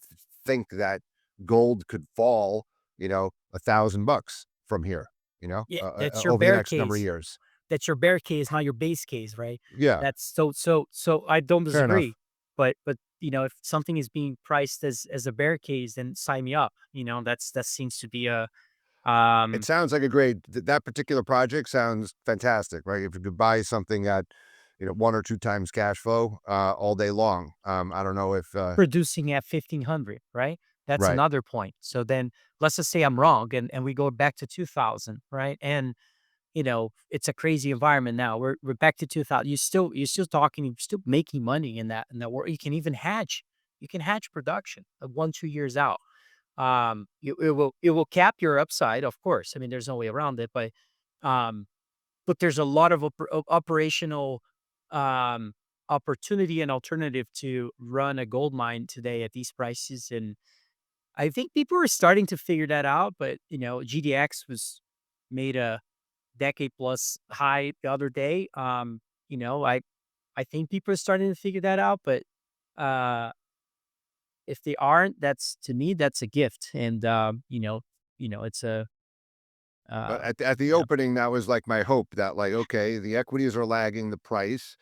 think that gold could fall, $1,000 from here, Yeah, that's your over the bear next number of case. years. That's your bear case, not your base case, right? Yeah, That's so I don't fair enough. disagree, but if something is being priced as a bear case, then sign me up. That seems to be a It um sounds like a that particular project sounds fantastic, right? If you could buy something at, one or two times cash flow all day long. I don't know if, producing at 1500, right? That's right. another point. So then let's just say I'm wrong and we go back to 2000, right? And it's a crazy environment now. We're back to 2000. You're still talking, you're still making money in that world. You can even hedge. You can hedge production 1-2 years out. It will cap your upside, of course. I mean, there's no way around it, um, but there's a lot of operational um, opportunity and alternative to run a gold mine today at these prices, and I think people are starting to figure that out. But GDX was made a decade plus high the other day. You know, I I think people are starting to figure that out, but uh, if they aren't, that's to me that's a gift, and it's a But uh, at the you know opening, that was like my hope that like, okay, the equities are lagging the price.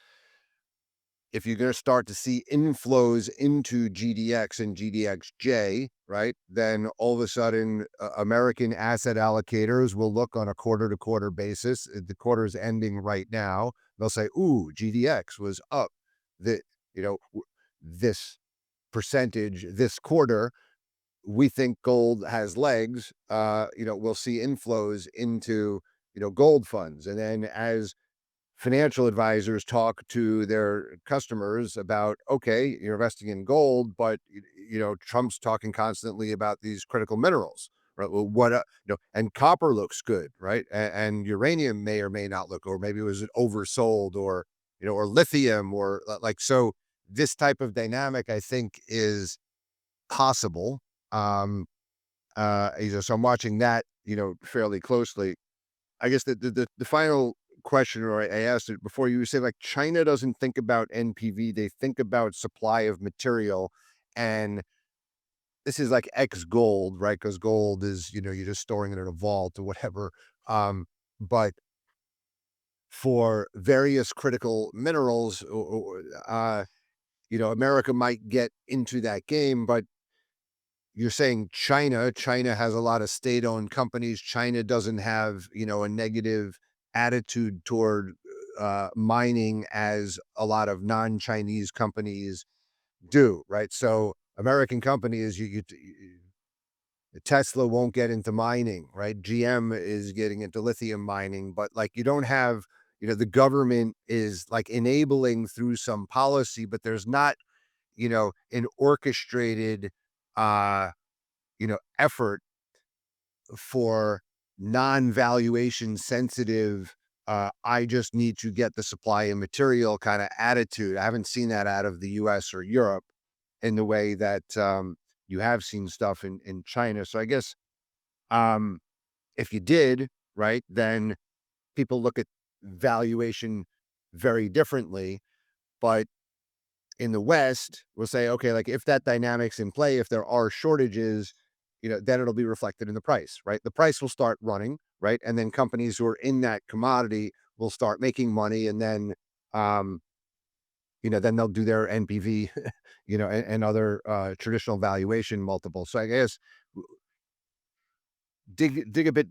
If you're going to start to see inflows into GDX and GDXJ, right, then all of a sudden, American asset allocators will look on a quarter to quarter basis. The quarter is ending right now. They'll say, "Ooh, GDX was up the, this percentage this quarter. We think gold has legs. We'll see inflows into, gold funds, and then as financial advisors talk to their customers about, okay, you're investing in gold, but Trump's talking constantly about these critical minerals, right? Well, and copper looks good, right? And uranium may or may not look, or maybe it was oversold, or or lithium, or like so. This type of dynamic, I think, is possible. Um, so I'm watching that, fairly closely. I guess the final question, or I asked it before, you say like China doesn't think about NPV, they think about supply of material. And this is like X gold, right? Because gold is, you're just storing it in a vault or whatever. But for various critical minerals, America might get into that game, but you're saying China has a lot of state-owned companies. China doesn't have, a negative attitude toward mining as a lot of non-Chinese companies do, right? So American companies, Tesla won't get into mining, right? GM is getting into lithium mining, but like you don't have, the government is like enabling through some policy, but there's not, an orchestrated, uh, effort for non-valuation sensitive, I just need to get the supply of material kind of attitude. I haven't seen that out of the US or Europe in the way that you have seen stuff in China. So I guess um, if you did, right, then people look at valuation very differently. But in the West, we'll say, okay, like if that dynamic's in play, if there are shortages, then it'll be reflected in the price, right? The price will start running, right? And then companies who are in that commodity will start making money. And then, um, then they'll do their NPV, and other traditional valuation multiples. So I guess dig a bit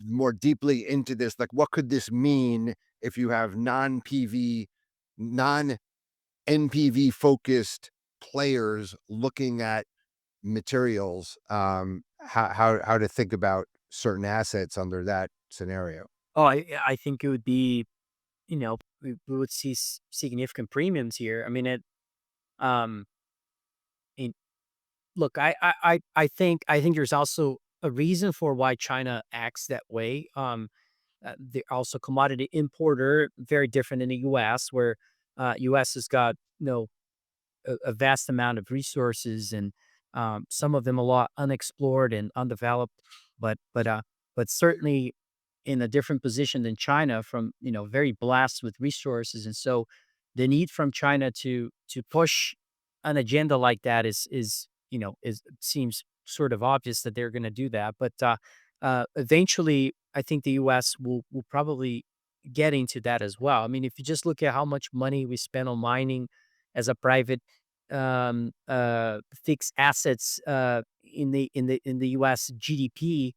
more deeply into this. Like, what could this mean if you have non NPV focused players looking at materials, how to think about certain assets under that scenario. Oh, I think it would be, we would see significant premiums here. I mean, um, in, look, I think there's also a reason for why China acts that way. They're also commodity importer, very different in the U.S., where U.S. has got a vast amount of resources and some of them a lot unexplored and undeveloped, but certainly in a different position than China, from very blessed with resources. And so the need from China to push an agenda like that is seems sort of obvious that they're going to do that. But eventually, I think the U.S. will probably get into that as well. I mean, if you just look at how much money we spend on mining as a private fixed assets in the U.S. GDP,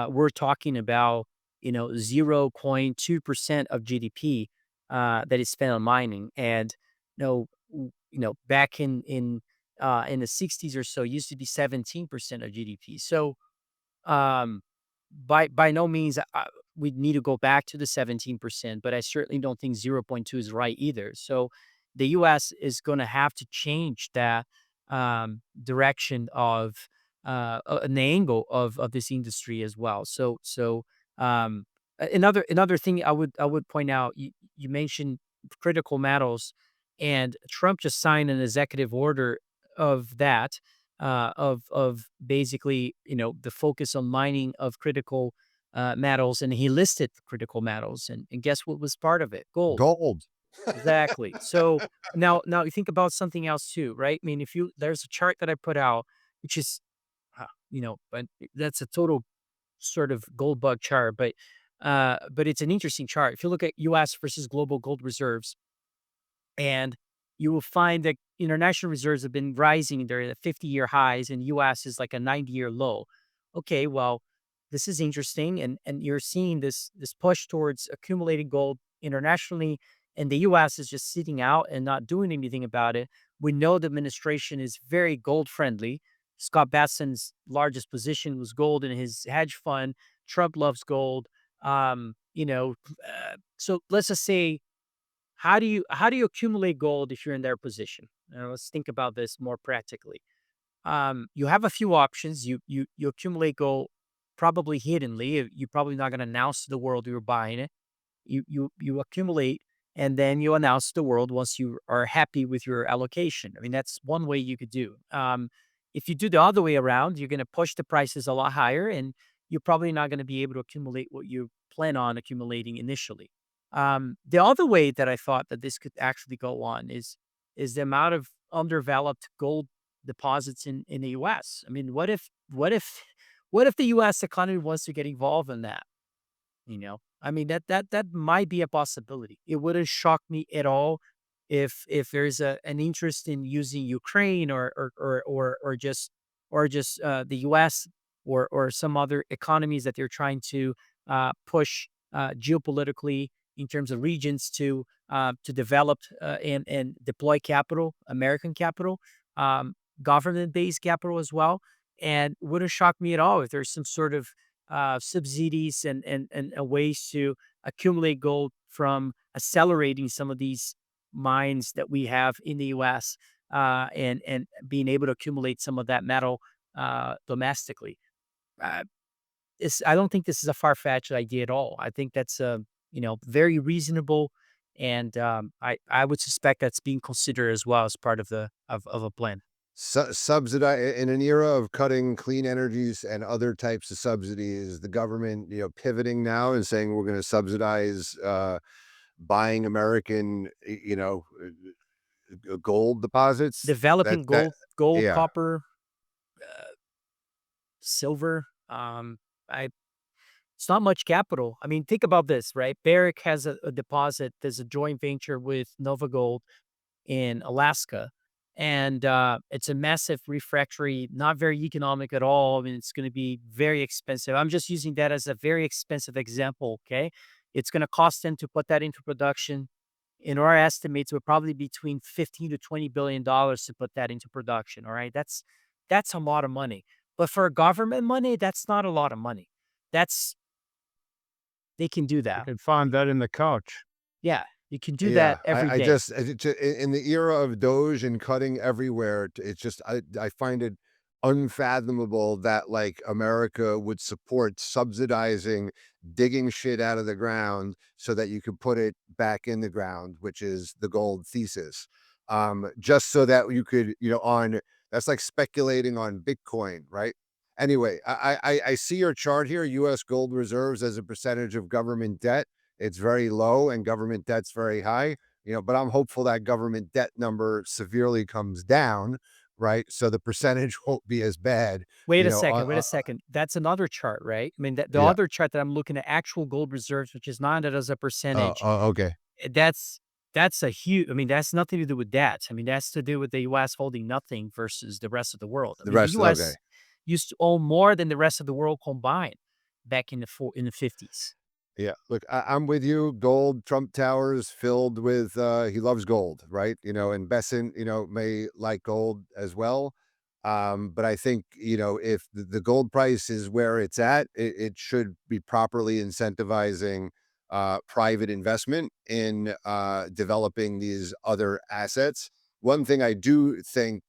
we're talking about 0.2% of GDP that is spent on mining, and back in the 60s or so, used to be 17% of GDP. So by no means we need to go back to the 17%, but I certainly don't think 0.2 is right either. So the U.S. is going to have to change that direction of an angle of this industry as well. Another thing I would point out, you mentioned critical metals, and Trump just signed an executive order of that, of basically, the focus on mining of critical metals, and he listed critical metals, and guess what was part of it? Gold. Gold. Exactly. So now you think about something else too, right? I mean, if you there's a chart that I put out, which is, but that's a total sort of gold bug chart, but it's an interesting chart. If you look at U.S. versus global gold reserves, and you will find that international reserves have been rising. They're at 50-year highs, and U.S. is like a 90-year low. Okay, well, this is interesting, and you're seeing this push towards accumulating gold internationally, and the U.S. is just sitting out and not doing anything about it. We know the administration is very gold friendly. Scott Besson's largest position was gold in his hedge fund. Trump loves gold. So let's just say, how do you accumulate gold if you're in their position? Let's think about this more practically. You have a few options. You accumulate gold probably hiddenly. You're probably not going to announce to the world you're buying it. You accumulate, and then you announce to the world once you are happy with your allocation. I mean, that's one way you could do. If you do the other way around, you're going to push the prices a lot higher, and you're probably not going to be able to accumulate what you plan on accumulating initially. The other way that I thought that this could actually go on is the amount of underdeveloped gold deposits in the U.S. I mean, what if the U.S. economy wants to get involved in that? I mean, that might be a possibility. It wouldn't shock me at all if there's an interest in using Ukraine, or just the U.S., or some other economies that they're trying to push geopolitically. in terms of regions to develop and deploy capital, American capital, government-based capital as well. And wouldn't shock me at all if there's some sort of subsidies and ways to accumulate gold from accelerating some of these mines that we have in the U.S. And being able to accumulate some of that metal domestically. Uh, I don't think this is a far-fetched idea at all. I think that's very reasonable, and I would suspect that's being considered as well as part of a plan. Subsidize in an era of cutting clean energies and other types of subsidies, the government, pivoting now and saying we're going to subsidize buying American, gold deposits. Developing That gold, yeah. copper, silver. I It's not much capital. I mean, think about this, right? Barrick has a deposit. There's a joint venture with Nova Gold in Alaska. And it's a massive refractory, not very economic at all. I mean, it's going to be very expensive. I'm just using that as a very expensive example. Okay. It's going to cost them to put that into production. In our estimates, we're probably between 15 to $20 billion to put that into production. All right. That's a lot of money. But for government money, that's not a lot of money. That's They can do You that. can find that in the couch. Yeah. You can do that Yeah, every I day. just in the era of Doge and cutting everywhere, it's just I find it unfathomable that like America would support subsidizing digging shit out of the ground so that you could put it back in the ground, which is the gold thesis. Just so that you could, on that's like speculating on Bitcoin, right? Anyway, I see your chart here, US gold reserves as a percentage of government debt. It's very low and government debt's very high, but I'm hopeful that government debt number severely comes down, right? So the percentage won't be as bad, Wait you a know, second, wait a second. That's another chart, right? I mean, the yeah. other chart that I'm looking at, actual gold reserves, which is not as a percentage, Okay. that's a huge. I mean, that's nothing to do with that. I mean, that's to do with the U.S. holding nothing versus the rest of the world. I The mean, the rest of okay. U.S. used to own more than the rest of the world combined back in the 50s. Yeah, look, I'm with you. Gold, Trump Towers filled with he loves gold, right? And Besant, may like gold as well. But I think, if the gold price is where it's at, it should be properly incentivizing private investment in developing these other assets. One thing I do think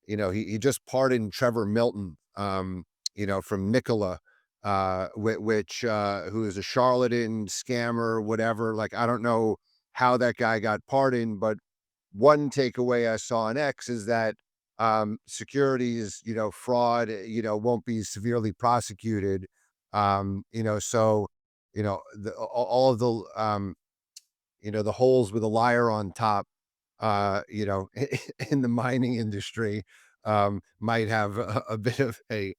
he just pardoned Trevor Milton, from Nikola, which who is a charlatan, scammer, whatever. Like, I don't know how that guy got pardoned, but one takeaway I saw on X is that securities, fraud, won't be severely prosecuted. So all of the the holes with a liar on top in the mining industry, might have a bit of a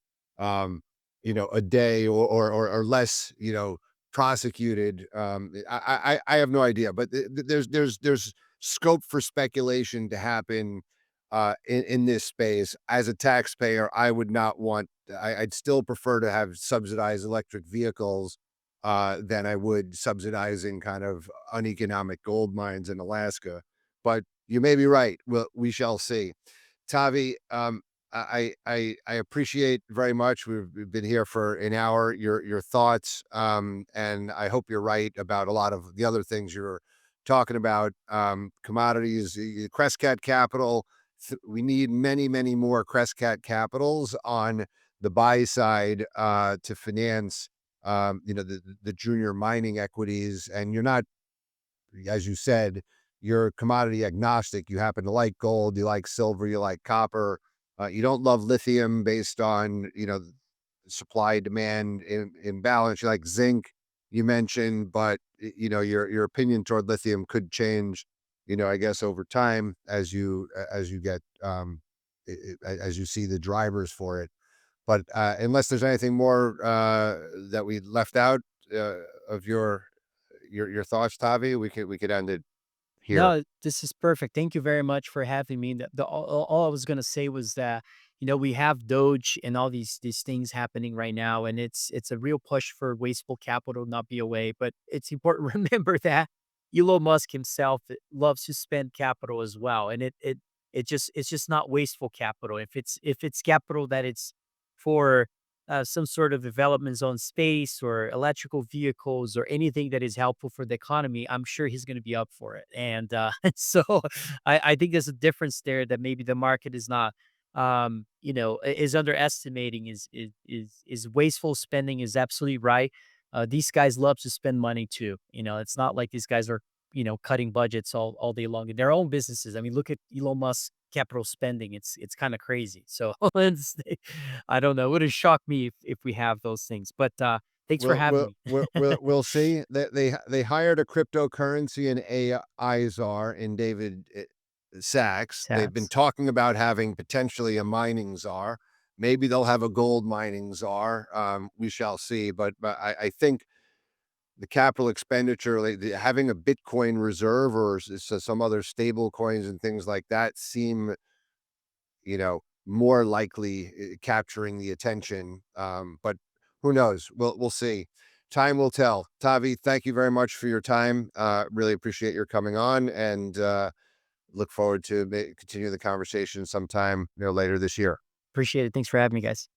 day or less, prosecuted. I have no idea, but there's scope for speculation to happen in this space. As a taxpayer, I would not want. I'd still prefer to have subsidized electric vehicles than I would subsidizing kind of uneconomic gold mines in Alaska. But you may be right. Well, we shall see. Tavi, I appreciate very much. We've been here for an hour. Your thoughts, and I hope you're right about a lot of the other things you're talking about. Commodities, Crescat Capital. We need many more Crescat Capitals on the buy side to finance, the junior mining equities. And you're not, as you said, you're commodity agnostic. You happen to like gold, you like silver, you like copper. You don't love lithium based on supply demand imbalance. You like zinc, you mentioned, but your opinion toward lithium could change. I guess over time as you get as you see the drivers for it. But unless there's anything more that we left out of your thoughts, Tavi, we could end it here. No, this is perfect. Thank you very much for having me. All I was gonna say was that we have Doge and all these things happening right now, and it's a real push for wasteful capital not be away. But it's important to remember that Elon Musk himself loves to spend capital as well, and it's just not wasteful capital. If it's capital that it's for some sort of developments on space or electrical vehicles or anything that is helpful for the economy, I'm sure he's going to be up for it. And so I think there's a difference there that maybe the market is not, is underestimating is wasteful spending is absolutely right. These guys love to spend money too. It's not like these guys are, cutting budgets all day long in their own businesses. I mean, look at Elon Musk capital spending. It's kind of crazy. So I don't know. It would shock me if we have those things. But thanks for We'll having we'll me. we'll we'll we'll see. They hired a cryptocurrency and AI czar in David Sachs. They've been Taps. talking about having potentially a mining czar. Maybe they'll have a gold mining czar. We shall see. But I think the capital expenditure, like having a Bitcoin reserve or some other stable coins and things like that seem, more likely capturing the attention. But who knows? We'll see. Time will tell. Tavi, thank you very much for your time. Really appreciate your coming on, and look forward to continue the conversation sometime later this year. Appreciate it. Thanks for having me, guys.